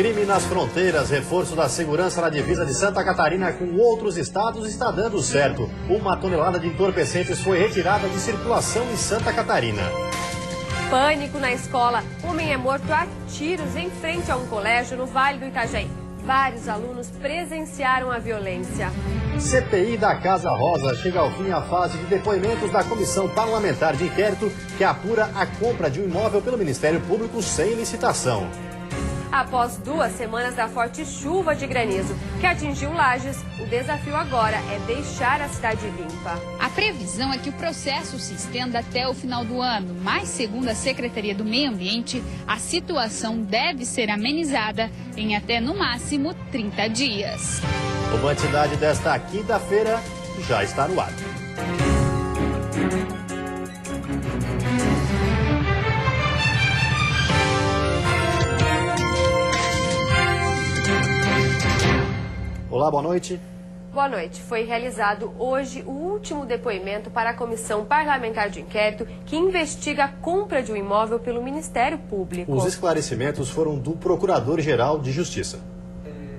Crime nas fronteiras, reforço da segurança na divisa de Santa Catarina com outros estados está dando certo. 1 tonelada de entorpecentes foi retirada de circulação em Santa Catarina. Pânico na escola. Homem é morto a tiros em frente a um colégio no Vale do Itajaí. Vários alunos presenciaram a violência. CPI da Casa Rosa chega ao fim a fase de depoimentos da Comissão Parlamentar de Inquérito que apura a compra de um imóvel pelo Ministério Público sem licitação. Após 2 semanas da forte chuva de granizo que atingiu Lages, o desafio agora é deixar a cidade limpa. A previsão é que o processo se estenda até o final do ano, mas segundo a Secretaria do Meio Ambiente, a situação deve ser amenizada em até no máximo 30 dias. O Bantidade desta quinta-feira já está no ar. Olá, boa noite. Boa noite. Foi realizado hoje o último depoimento para a Comissão Parlamentar de Inquérito que investiga a compra de um imóvel pelo Ministério Público. Os esclarecimentos foram do Procurador-Geral de Justiça.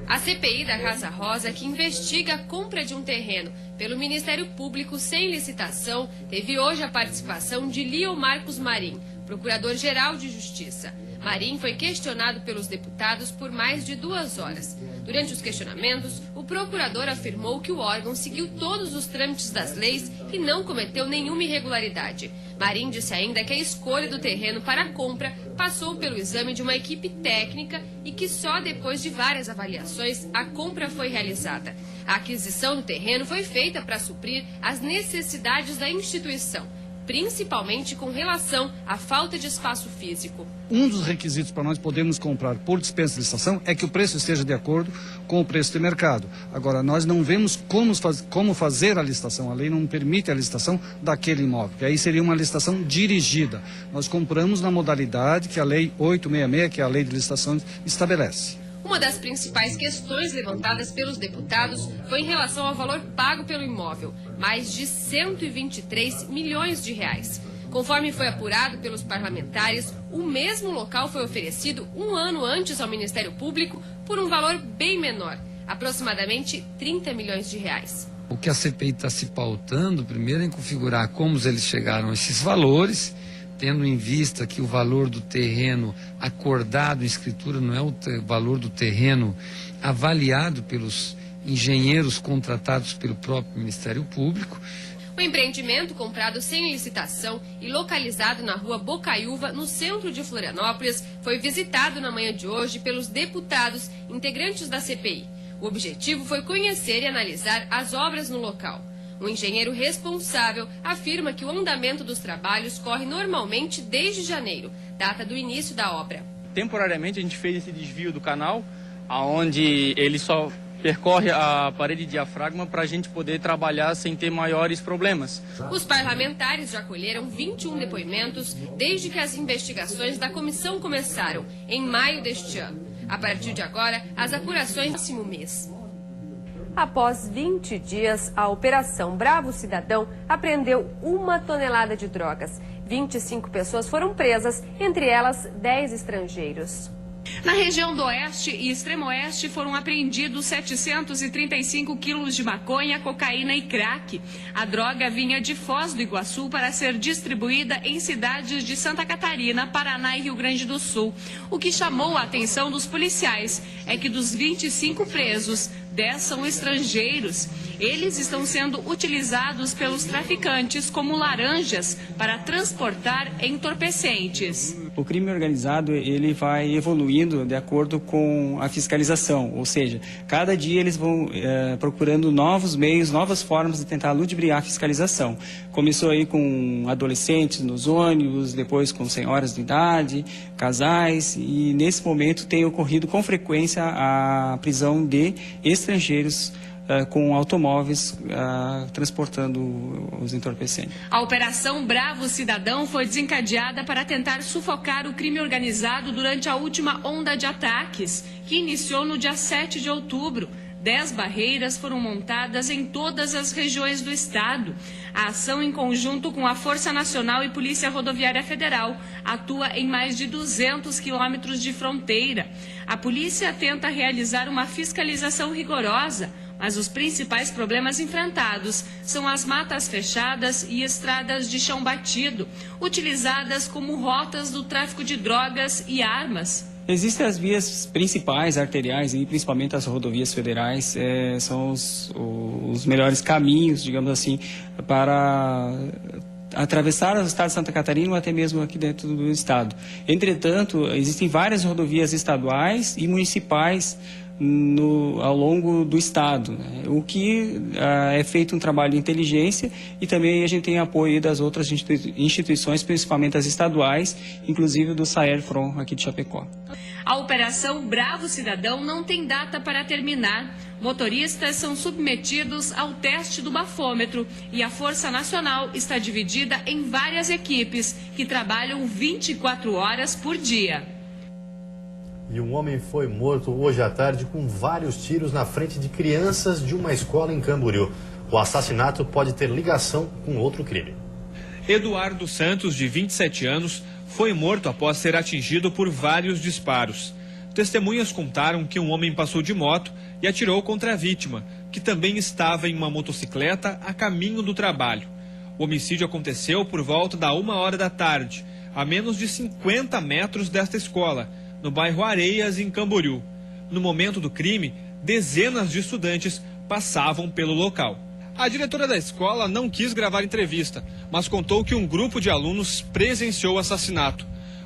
A CPI da Casa Rosa, que investiga a compra de um terreno pelo Ministério Público sem licitação, teve hoje a participação de Lío Marcos Marim, Procurador-Geral de Justiça. Marim foi questionado pelos deputados por mais de 2 horas. Durante os questionamentos, o procurador afirmou que o órgão seguiu todos os trâmites das leis e não cometeu nenhuma irregularidade. Marim disse ainda que a escolha do terreno para a compra passou pelo exame de uma equipe técnica e que só depois de várias avaliações a compra foi realizada. A aquisição do terreno foi feita para suprir as necessidades da instituição, principalmente com relação à falta de espaço físico. Um dos requisitos para nós podermos comprar por dispensa de licitação é que o preço esteja de acordo com o preço de mercado. Agora, nós não vemos como fazer a licitação. A lei não permite a licitação daquele imóvel, que aí seria uma licitação dirigida. Nós compramos na modalidade que a Lei 866, que é a Lei de Licitações, estabelece. Uma das principais questões levantadas pelos deputados foi em relação ao valor pago pelo imóvel, mais de 123 milhões de reais. Conforme foi apurado pelos parlamentares, o mesmo local foi oferecido 1 ano antes ao Ministério Público por um valor bem menor, aproximadamente 30 milhões de reais. O que a CPI está se pautando, primeiro, é em configurar como eles chegaram a esses valores, tendo em vista que o valor do terreno acordado em escritura não é o valor do terreno avaliado pelos engenheiros contratados pelo próprio Ministério Público. O empreendimento, comprado sem licitação e localizado na rua Bocaiúva, no centro de Florianópolis, foi visitado na manhã de hoje pelos deputados integrantes da CPI. O objetivo foi conhecer e analisar as obras no local. O engenheiro responsável afirma que o andamento dos trabalhos corre normalmente desde janeiro, data do início da obra. Temporariamente a gente fez esse desvio do canal, onde ele só percorre a parede de diafragma para a gente poder trabalhar sem ter maiores problemas. Os parlamentares já colheram 21 depoimentos desde que as investigações da comissão começaram, em maio deste ano. A partir de agora, as apurações no próximo mês. Após 20 dias, a Operação Bravo Cidadão apreendeu 1 tonelada de drogas. 25 pessoas foram presas, entre elas 10 estrangeiros. Na região do Oeste e Extremo-Oeste foram apreendidos 735 quilos de maconha, cocaína e crack. A droga vinha de Foz do Iguaçu para ser distribuída em cidades de Santa Catarina, Paraná e Rio Grande do Sul. O que chamou a atenção dos policiais é que dos 25 presos, 10 são estrangeiros. Eles estão sendo utilizados pelos traficantes como laranjas para transportar entorpecentes. O crime organizado, ele vai evoluindo de acordo com a fiscalização, ou seja, cada dia eles vão procurando novos meios, novas formas de tentar ludibriar a fiscalização. Começou aí com adolescentes nos ônibus, depois com senhoras de idade, casais, e nesse momento tem ocorrido com frequência a prisão de estrangeiros com automóveis transportando os entorpecentes. A Operação Bravo Cidadão foi desencadeada para tentar sufocar o crime organizado durante a última onda de ataques, que iniciou no dia 7 de outubro. 10 barreiras foram montadas em todas as regiões do estado. A ação, em conjunto com a Força Nacional e Polícia Rodoviária Federal, atua em mais de 200 quilômetros de fronteira. A polícia tenta realizar uma fiscalização rigorosa, mas os principais problemas enfrentados são as matas fechadas e estradas de chão batido, utilizadas como rotas do tráfico de drogas e armas. Existem as vias principais, arteriais, e principalmente as rodovias federais, são os melhores caminhos, digamos assim, para atravessar o estado de Santa Catarina ou até mesmo aqui dentro do estado. Entretanto, existem várias rodovias estaduais e municipais ao longo do estado, né? O que é feito um trabalho de inteligência, e também a gente tem apoio das outras instituições, principalmente as estaduais, inclusive do Saer-Front aqui de Chapecó. A operação Bravo Cidadão não tem data para terminar. Motoristas são submetidos ao teste do bafômetro e a Força Nacional está dividida em várias equipes que trabalham 24 horas por dia. E um homem foi morto hoje à tarde com vários tiros na frente de crianças de uma escola em Camboriú. O assassinato pode ter ligação com outro crime. Eduardo Santos, de 27 anos, foi morto após ser atingido por vários disparos. Testemunhas contaram que um homem passou de moto e atirou contra a vítima, que também estava em uma motocicleta a caminho do trabalho. O homicídio aconteceu por volta da 1h da tarde, a menos de 50 metros desta escola, no bairro Areias, em Camboriú. No momento do crime, dezenas de estudantes passavam pelo local. A diretora da escola não quis gravar entrevista, mas contou que um grupo de alunos presenciou o assassinato.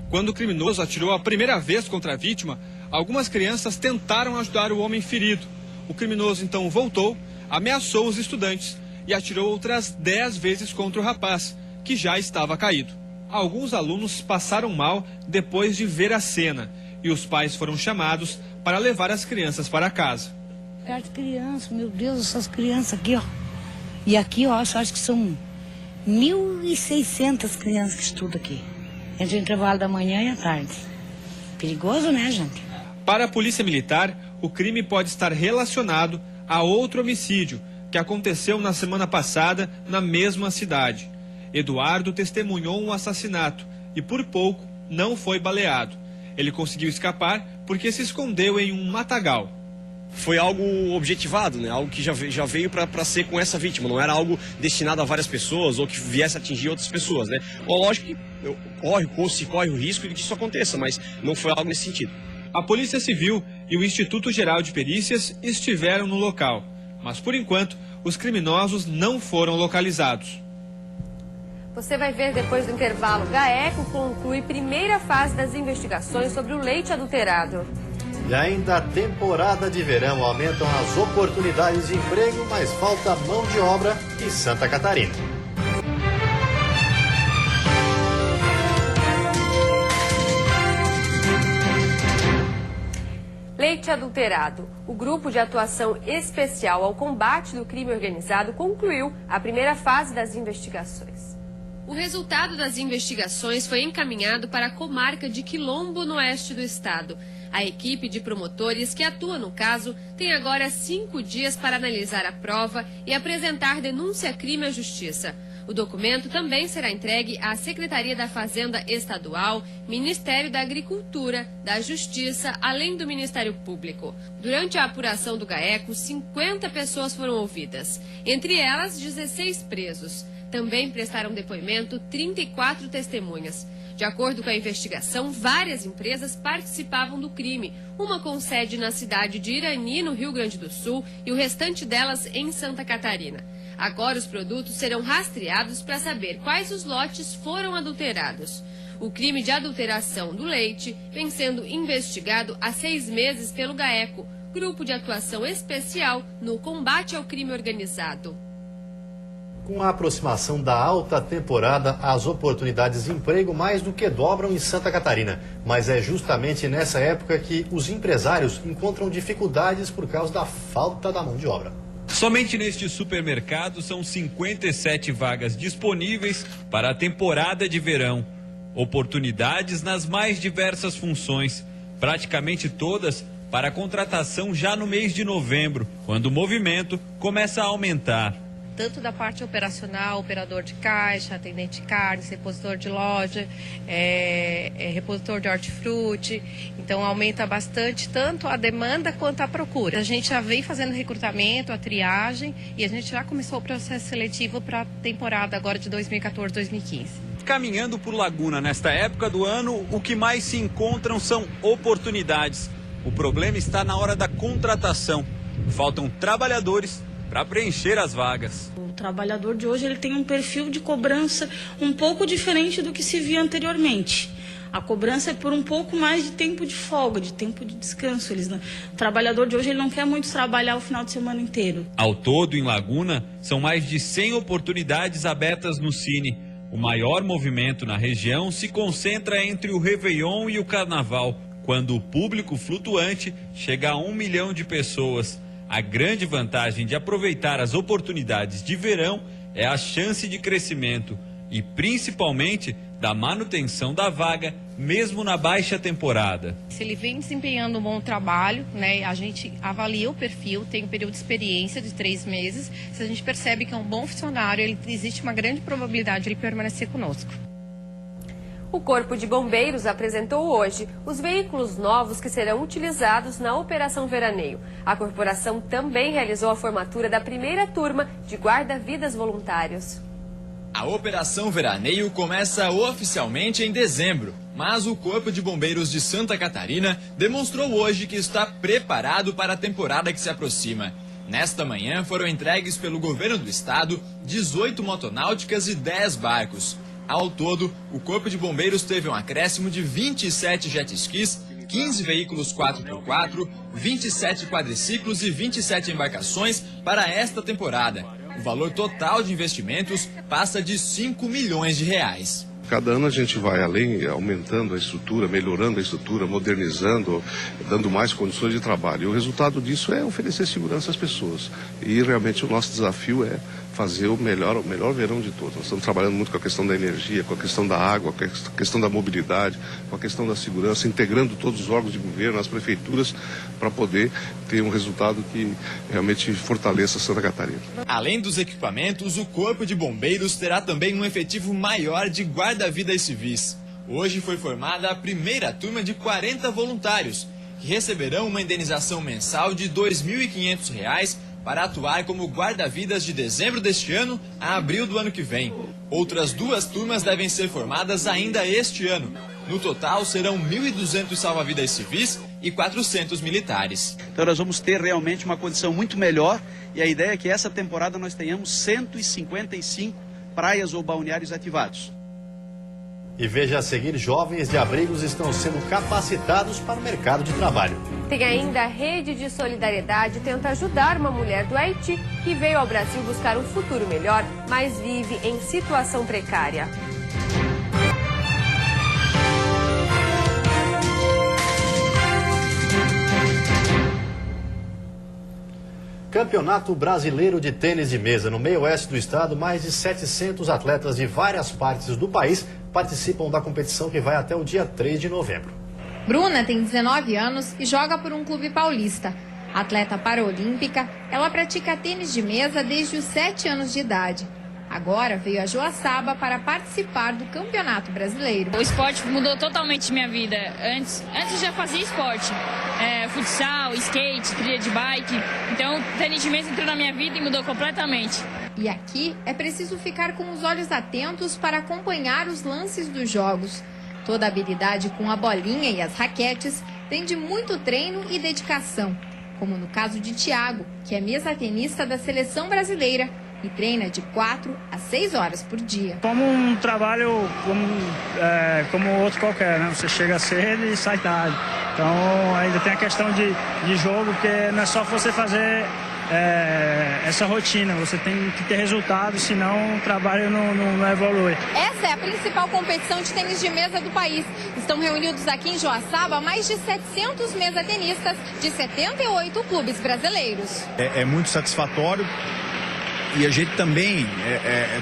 Quando o criminoso atirou a primeira vez contra a vítima, algumas crianças tentaram ajudar o homem ferido. O criminoso então voltou, ameaçou os estudantes e atirou outras 10 vezes contra o rapaz, que já estava caído. Alguns alunos passaram mal depois de ver a cena, e os pais foram chamados para levar as crianças para casa. Perto de criança, meu Deus, essas crianças aqui, ó. E aqui, ó, eu acho que são 1.600 crianças que estudam aqui. Entre o intervalo da manhã e à tarde. Perigoso, né, gente? Para a Polícia Militar, o crime pode estar relacionado a outro homicídio que aconteceu na semana passada na mesma cidade. Eduardo testemunhou um assassinato e, por pouco, não foi baleado. Ele conseguiu escapar porque se escondeu em um matagal. Foi algo objetivado, né? Algo que já veio para ser com essa vítima. Não era algo destinado a várias pessoas ou que viesse a atingir outras pessoas, né? Lógico que corre o risco de que isso aconteça, mas não foi algo nesse sentido. A Polícia Civil e o Instituto Geral de Perícias estiveram no local, mas, por enquanto, os criminosos não foram localizados. Você vai ver depois do intervalo. GAECO conclui primeira fase das investigações sobre o leite adulterado. E ainda a temporada de verão, aumentam as oportunidades de emprego, mas falta mão de obra em Santa Catarina. Leite adulterado. O Grupo de Atuação Especial ao Combate do Crime Organizado concluiu a primeira fase das investigações. O resultado das investigações foi encaminhado para a comarca de Quilombo, no oeste do estado. A equipe de promotores que atua no caso tem agora 5 dias para analisar a prova e apresentar denúncia-crime à Justiça. O documento também será entregue à Secretaria da Fazenda Estadual, Ministério da Agricultura, da Justiça, além do Ministério Público. Durante a apuração do GAECO, 50 pessoas foram ouvidas, entre elas 16 presos. Também prestaram depoimento 34 testemunhas. De acordo com a investigação, várias empresas participavam do crime, uma com sede na cidade de Irani, no Rio Grande do Sul, e o restante delas em Santa Catarina. Agora os produtos serão rastreados para saber quais os lotes foram adulterados. O crime de adulteração do leite vem sendo investigado há 6 meses pelo GAECO, Grupo de Atuação Especial no Combate ao Crime Organizado. Com a aproximação da alta temporada, as oportunidades de emprego mais do que dobram em Santa Catarina. Mas é justamente nessa época que os empresários encontram dificuldades por causa da falta da mão de obra. Somente neste supermercado são 57 vagas disponíveis para a temporada de verão. Oportunidades nas mais diversas funções, praticamente todas para a contratação já no mês de novembro, quando o movimento começa a aumentar. Tanto da parte operacional, operador de caixa, atendente de carnes, repositor de loja, repositor de hortifruti. Então aumenta bastante tanto a demanda quanto a procura. A gente já vem fazendo recrutamento, a triagem e a gente já começou o processo seletivo para a temporada agora de 2014-2015. Caminhando por Laguna nesta época do ano, o que mais se encontram são oportunidades. O problema está na hora da contratação. Faltam trabalhadores para preencher as vagas. O trabalhador de hoje ele tem um perfil de cobrança um pouco diferente do que se via anteriormente. A cobrança é por um pouco mais de tempo de folga, de tempo de descanso. O trabalhador de hoje ele não quer muito trabalhar o final de semana inteiro. Ao todo, em Laguna, são mais de 100 oportunidades abertas no Cine. O maior movimento na região se concentra entre o Réveillon e o Carnaval, quando o público flutuante chega a 1 milhão de pessoas. A grande vantagem de aproveitar as oportunidades de verão é a chance de crescimento e, principalmente, da manutenção da vaga, mesmo na baixa temporada. Se ele vem desempenhando um bom trabalho, né, a gente avalia o perfil, tem um período de experiência de 3 meses. Se a gente percebe que é um bom funcionário, existe uma grande probabilidade de ele permanecer conosco. O Corpo de Bombeiros apresentou hoje os veículos novos que serão utilizados na Operação Veraneio. A corporação também realizou a formatura da primeira turma de guarda-vidas voluntários. A Operação Veraneio começa oficialmente em dezembro, mas o Corpo de Bombeiros de Santa Catarina demonstrou hoje que está preparado para a temporada que se aproxima. Nesta manhã foram entregues pelo governo do estado 18 motonáuticas e 10 barcos. Ao todo, o Corpo de Bombeiros teve um acréscimo de 27 jet skis, 15 veículos 4x4, 27 quadriciclos e 27 embarcações para esta temporada. O valor total de investimentos passa de 5 milhões de reais. Cada ano a gente vai além, aumentando a estrutura, melhorando a estrutura, modernizando, dando mais condições de trabalho. E o resultado disso é oferecer segurança às pessoas. E realmente o nosso desafio é fazer o melhor verão de todos. Nós estamos trabalhando muito com a questão da energia, com a questão da água, com a questão da mobilidade, com a questão da segurança, integrando todos os órgãos de governo, as prefeituras, para poder ter um resultado que realmente fortaleça Santa Catarina. Além dos equipamentos, o Corpo de Bombeiros terá também um efetivo maior de guarda-vidas civis. Hoje foi formada a primeira turma de 40 voluntários, que receberão uma indenização mensal de R$ 2.500 para atuar como guarda-vidas de dezembro deste ano a abril do ano que vem. Outras 2 turmas devem ser formadas ainda este ano. No total, serão 1.200 salva-vidas civis e 400 militares. Então nós vamos ter realmente uma condição muito melhor e a ideia é que essa temporada nós tenhamos 155 praias ou balneários ativados. E veja a seguir, jovens de abrigos estão sendo capacitados para o mercado de trabalho. Tem ainda a Rede de Solidariedade tenta ajudar uma mulher do Haiti que veio ao Brasil buscar um futuro melhor, mas vive em situação precária. Campeonato Brasileiro de Tênis de Mesa. No meio-oeste do estado, mais de 700 atletas de várias partes do país participam da competição que vai até o dia 3 de novembro. Bruna tem 19 anos e joga por um clube paulista. Atleta paralímpica, ela pratica tênis de mesa desde os 7 anos de idade. Agora veio a Joaçaba para participar do Campeonato Brasileiro. O esporte mudou totalmente minha vida. Antes já fazia esporte, futsal, skate, trilha de bike. Então o tênis de mesa entrou na minha vida e mudou completamente. E aqui é preciso ficar com os olhos atentos para acompanhar os lances dos jogos. Toda a habilidade com a bolinha e as raquetes vem de muito treino e dedicação. Como no caso de Thiago, que é mesa-tenista da seleção brasileira e treina de 4 a 6 horas por dia. Como um trabalho como outro qualquer, né? Você chega cedo e sai tarde. Então ainda tem a questão de jogo, porque não é só você fazer essa rotina, você tem que ter resultado, senão o trabalho não evolui. Essa é a principal competição de tênis de mesa do país. Estão reunidos aqui em Joaçaba mais de 700 mesa-tenistas de 78 clubes brasileiros. É muito satisfatório. E a gente também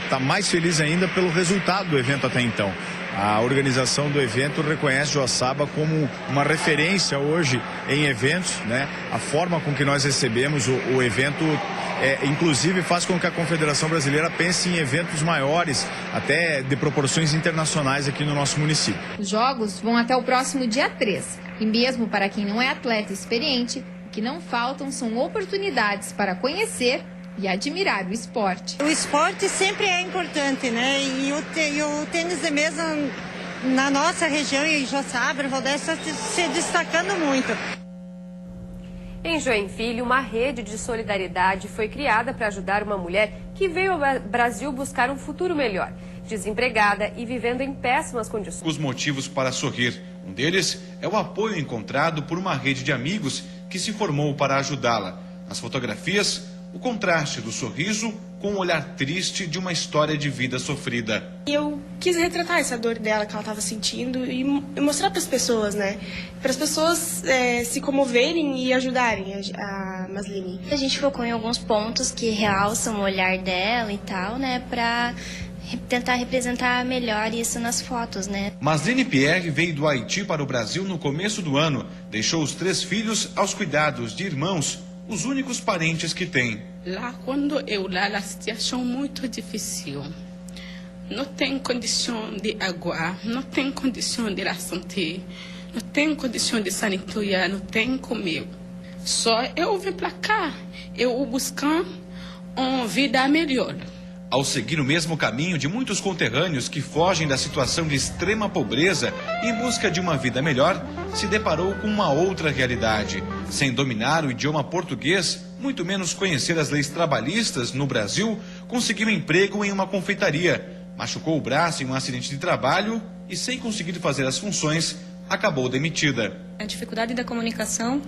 está mais feliz ainda pelo resultado do evento até então. A organização do evento reconhece Joaçaba como uma referência hoje em eventos, né? A forma com que nós recebemos o evento, inclusive, faz com que a Confederação Brasileira pense em eventos maiores, até de proporções internacionais aqui no nosso município. Os jogos vão até o próximo dia 3. E mesmo para quem não é atleta experiente, o que não faltam são oportunidades para conhecer e admirar o esporte. O esporte sempre é importante, né? E o tênis de mesa na nossa região, em Joaçaba, Valdez, está se destacando muito. Em Joinville, uma rede de solidariedade foi criada para ajudar uma mulher que veio ao Brasil buscar um futuro melhor, desempregada e vivendo em péssimas condições. Os motivos para sorrir. Um deles é o apoio encontrado por uma rede de amigos que se formou para ajudá-la. Nas fotografias, o contraste do sorriso com o olhar triste de uma história de vida sofrida. Eu quis retratar essa dor dela que ela estava sentindo e mostrar para as pessoas, né? Para as pessoas se comoverem e ajudarem a Masline. A gente focou em alguns pontos que realçam o olhar dela e tal, né? Para tentar representar melhor isso nas fotos, né? Masline Pierre veio do Haiti para o Brasil no começo do ano. Deixou os 3 filhos aos cuidados de irmãos, os únicos parentes que tem. Lá, quando eu lá, a situação muito difícil. Não tem condição de água, não tem condição de santé, não tem condição de sanitária, não tem comer. Só eu vim para cá, eu buscar uma vida melhor. Ao seguir o mesmo caminho de muitos conterrâneos que fogem da situação de extrema pobreza em busca de uma vida melhor, se deparou com uma outra realidade. Sem dominar o idioma português, muito menos conhecer as leis trabalhistas no Brasil, conseguiu emprego em uma confeitaria. Machucou o braço em um acidente de trabalho e, sem conseguir fazer as funções, acabou demitida. A dificuldade da comunicação,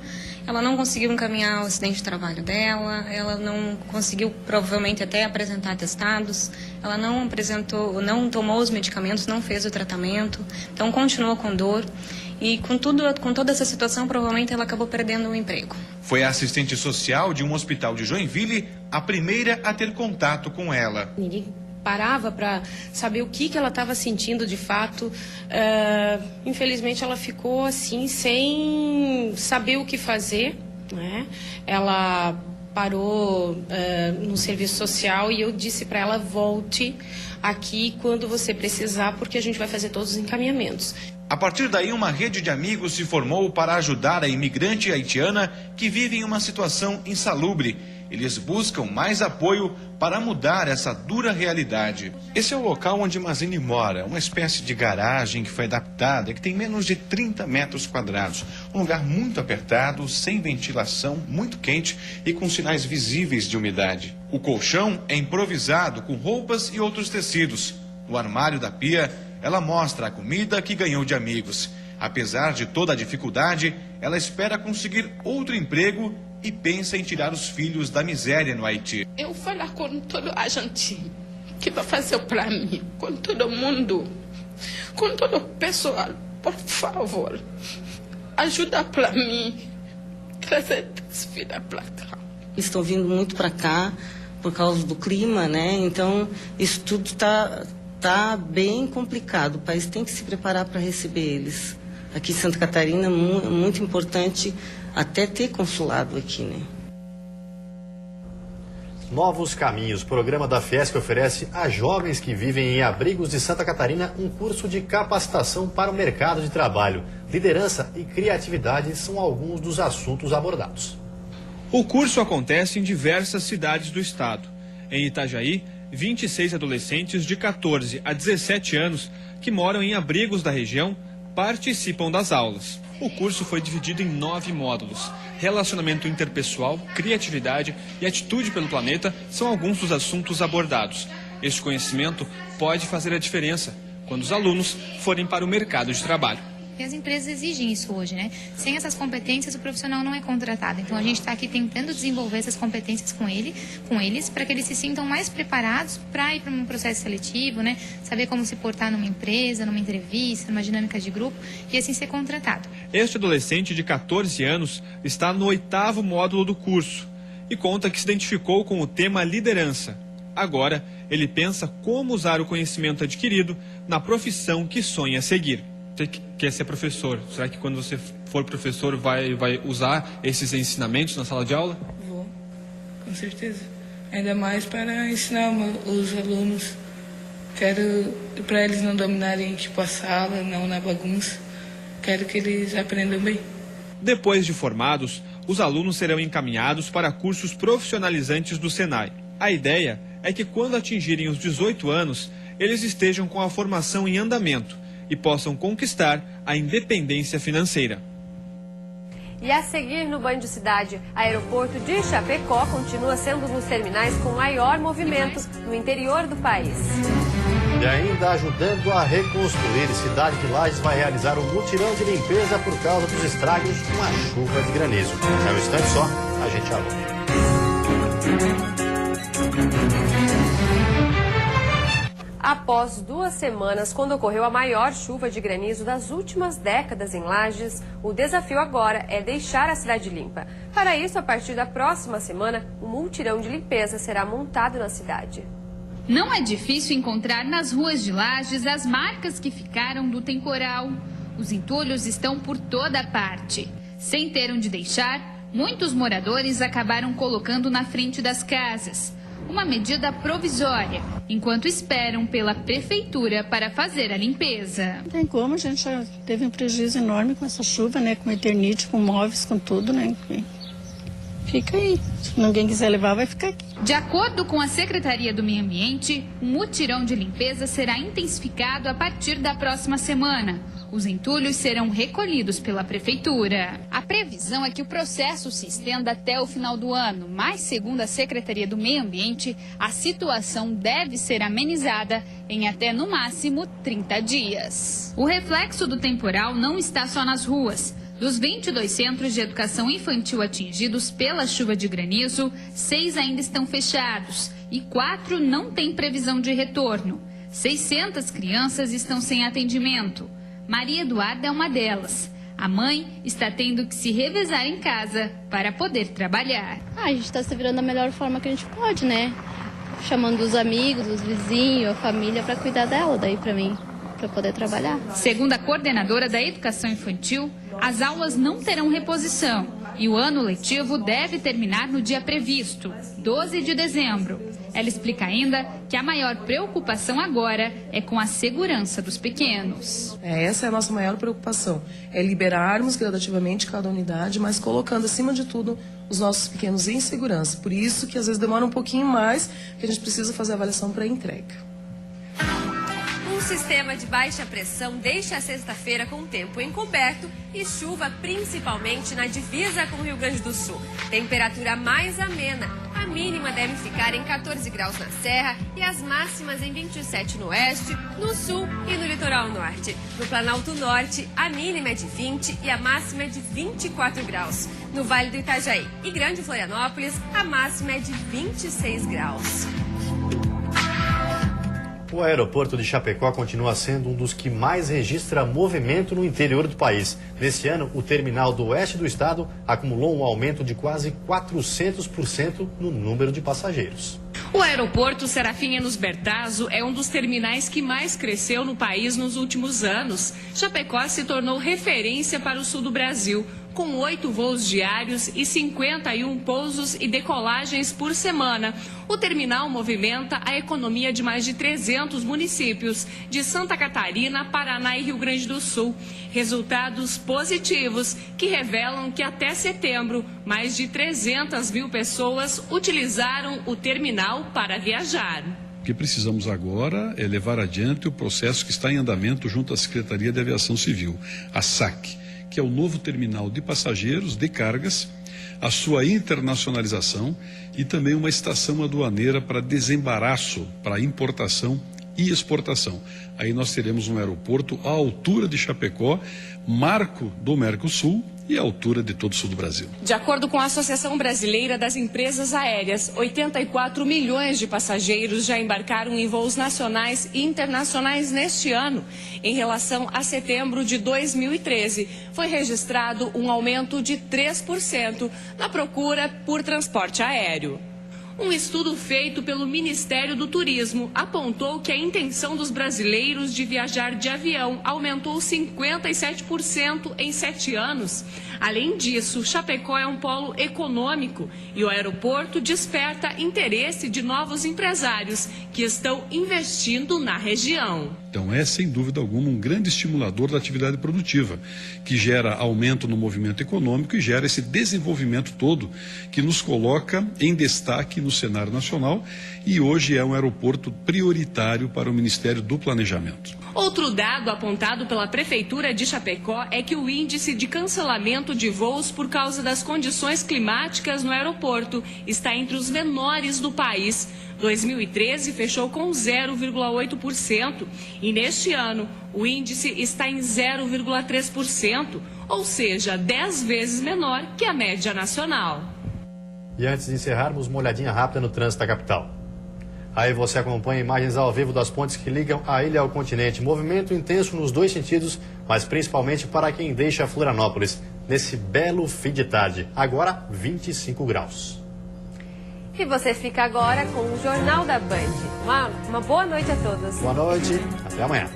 ela não conseguiu encaminhar o acidente de trabalho dela, ela não conseguiu provavelmente até apresentar atestados, ela não apresentou, não tomou os medicamentos, não fez o tratamento, então continuou com dor e com toda essa situação provavelmente ela acabou perdendo o emprego. Foi a assistente social de um hospital de Joinville a primeira a ter contato com ela. Ninguém parava para saber o que ela estava sentindo de fato. Infelizmente ela ficou assim sem saber o que fazer, né? Ela parou no serviço social e eu disse para ela: volte aqui quando você precisar, porque a gente vai fazer todos os encaminhamentos. A partir daí, uma rede de amigos se formou para ajudar a imigrante haitiana que vive em uma situação insalubre. Eles buscam mais apoio para mudar essa dura realidade. Esse é o local onde Masline mora, uma espécie de garagem que foi adaptada, que tem menos de 30 metros quadrados. Um lugar muito apertado, sem ventilação, muito quente e com sinais visíveis de umidade. O colchão é improvisado com roupas e outros tecidos. No armário da pia, ela mostra a comida que ganhou de amigos. Apesar de toda a dificuldade, ela espera conseguir outro emprego e pensa em tirar os filhos da miséria no Haiti. Eu falar com toda a gente que vai fazer para mim, com todo mundo, com todo o pessoal, por favor, ajuda para mim, trazer as filhas para cá. Estão vindo muito para cá por causa do clima, né? Então, isso tudo tá bem complicado. O país tem que se preparar para receber eles. Aqui em Santa Catarina é muito importante até ter consulado aqui, né? Novos Caminhos, programa da Fiesc oferece a jovens que vivem em abrigos de Santa Catarina um curso de capacitação para o mercado de trabalho. Liderança e criatividade são alguns dos assuntos abordados. O curso acontece em diversas cidades do estado. Em Itajaí, 26 adolescentes de 14 a 17 anos que moram em abrigos da região participam das aulas. O curso foi dividido em 9 módulos. Relacionamento interpessoal, criatividade e atitude pelo planeta são alguns dos assuntos abordados. Este conhecimento pode fazer a diferença quando os alunos forem para o mercado de trabalho. E as empresas exigem isso hoje, né? Sem essas competências, o profissional não é contratado. Então, a gente está aqui tentando desenvolver essas competências com eles, para que eles se sintam mais preparados para ir para um processo seletivo, né? Saber como se portar numa empresa, numa entrevista, numa dinâmica de grupo e assim ser contratado. Este adolescente de 14 anos está no 8º módulo do curso e conta que se identificou com o tema liderança. Agora, ele pensa como usar o conhecimento adquirido na profissão que sonha seguir. Você quer ser professor, será que quando você for professor vai usar esses ensinamentos na sala de aula? Vou, com certeza. Ainda mais para ensinar os alunos. Quero para eles não dominarem tipo a sala, não na bagunça. Quero que eles aprendam bem. Depois de formados, os alunos serão encaminhados para cursos profissionalizantes do Senai. A ideia é que quando atingirem os 18 anos, eles estejam com a formação em andamento e possam conquistar a independência financeira. E a seguir no Banho de Cidade, aeroporto de Chapecó continua sendo um dos terminais com maior movimento no interior do país. E ainda ajudando a reconstruir, Cidade de Lages vai realizar um mutirão de limpeza por causa dos estragos com a chuva de granizo. É um instante só, a gente já volta. Após 2 semanas, quando ocorreu a maior chuva de granizo das últimas décadas em Lages, o desafio agora é deixar a cidade limpa. Para isso, a partir da próxima semana, um multirão de limpeza será montado na cidade. Não é difícil encontrar nas ruas de Lages as marcas que ficaram do temporal. Os entulhos estão por toda parte. Sem ter onde deixar, muitos moradores acabaram colocando na frente das casas. Uma medida provisória, enquanto esperam pela prefeitura para fazer a limpeza. Não tem como, a gente já teve um prejuízo enorme com essa chuva, né? Com eternite, com móveis, com tudo, né? Fica aí. Se ninguém quiser levar, vai ficar aqui. De acordo com a Secretaria do Meio Ambiente, o mutirão de limpeza será intensificado a partir da próxima semana. Os entulhos serão recolhidos pela prefeitura. A previsão é que o processo se estenda até o final do ano, mas, segundo a Secretaria do Meio Ambiente, a situação deve ser amenizada em até, no máximo, 30 dias. O reflexo do temporal não está só nas ruas. Dos 22 centros de educação infantil atingidos pela chuva de granizo, 6 ainda estão fechados e 4 não têm previsão de retorno. 600 crianças estão sem atendimento. Maria Eduarda é uma delas. A mãe está tendo que se revezar em casa para poder trabalhar. A gente está se virando da melhor forma que a gente pode, né? Chamando os amigos, os vizinhos, a família para cuidar dela, daí para mim, para poder trabalhar. Segundo a coordenadora da educação infantil, as aulas não terão reposição e o ano letivo deve terminar no dia previsto, 12 de dezembro. Ela explica ainda que a maior preocupação agora é com a segurança dos pequenos. Essa é a nossa maior preocupação, é liberarmos gradativamente cada unidade, mas colocando acima de tudo os nossos pequenos em segurança. Por isso que às vezes demora um pouquinho mais, porque a gente precisa fazer a avaliação para entrega. Um sistema de baixa pressão deixa a sexta-feira com tempo encoberto e chuva principalmente na divisa com o Rio Grande do Sul. Temperatura mais amena. A mínima deve ficar em 14 graus na Serra e as máximas em 27 no oeste, no sul e no litoral norte. No Planalto Norte, a mínima é de 20 e a máxima é de 24 graus. No Vale do Itajaí e Grande Florianópolis, a máxima é de 26 graus. O aeroporto de Chapecó continua sendo um dos que mais registra movimento no interior do país. Neste ano, o terminal do oeste do estado acumulou um aumento de quase 400% no número de passageiros. O aeroporto Serafim Enos Bertazzo é um dos terminais que mais cresceu no país nos últimos anos. Chapecó se tornou referência para o sul do Brasil, com 8 voos diários e 51 pousos e decolagens por semana. O terminal movimenta a economia de mais de 300 municípios de Santa Catarina, Paraná e Rio Grande do Sul. Resultados positivos que revelam que até setembro, mais de 300 mil pessoas utilizaram o terminal para viajar. O que precisamos agora é levar adiante o processo que está em andamento junto à Secretaria de Aviação Civil, a SAC, que é o novo terminal de passageiros de cargas, a sua internacionalização e também uma estação aduaneira para desembaraço, para importação e exportação. Aí nós teremos um aeroporto à altura de Chapecó, marco do Mercosul e à altura de todo o sul do Brasil. De acordo com a Associação Brasileira das Empresas Aéreas, 84 milhões de passageiros já embarcaram em voos nacionais e internacionais neste ano. Em relação a setembro de 2013, foi registrado um aumento de 3% na procura por transporte aéreo. Um estudo feito pelo Ministério do Turismo apontou que a intenção dos brasileiros de viajar de avião aumentou 57% em 7 anos. Além disso, Chapecó é um polo econômico e o aeroporto desperta interesse de novos empresários que estão investindo na região. Então é, sem dúvida alguma, um grande estimulador da atividade produtiva, que gera aumento no movimento econômico e gera esse desenvolvimento todo que nos coloca em destaque no cenário nacional e hoje é um aeroporto prioritário para o Ministério do Planejamento. Outro dado apontado pela Prefeitura de Chapecó é que o índice de cancelamento de voos por causa das condições climáticas no aeroporto está entre os menores do país. 2013 fechou com 0,8% e neste ano o índice está em 0,3%, ou seja, 10 vezes menor que a média nacional. E antes de encerrarmos, uma olhadinha rápida no trânsito da capital. Aí você acompanha imagens ao vivo das pontes que ligam a ilha ao continente. Movimento intenso nos dois sentidos, mas principalmente para quem deixa Florianópolis, nesse belo fim de tarde. Agora, 25 graus. E você fica agora com o Jornal da Band. Uma boa noite a todos. Boa noite, até amanhã.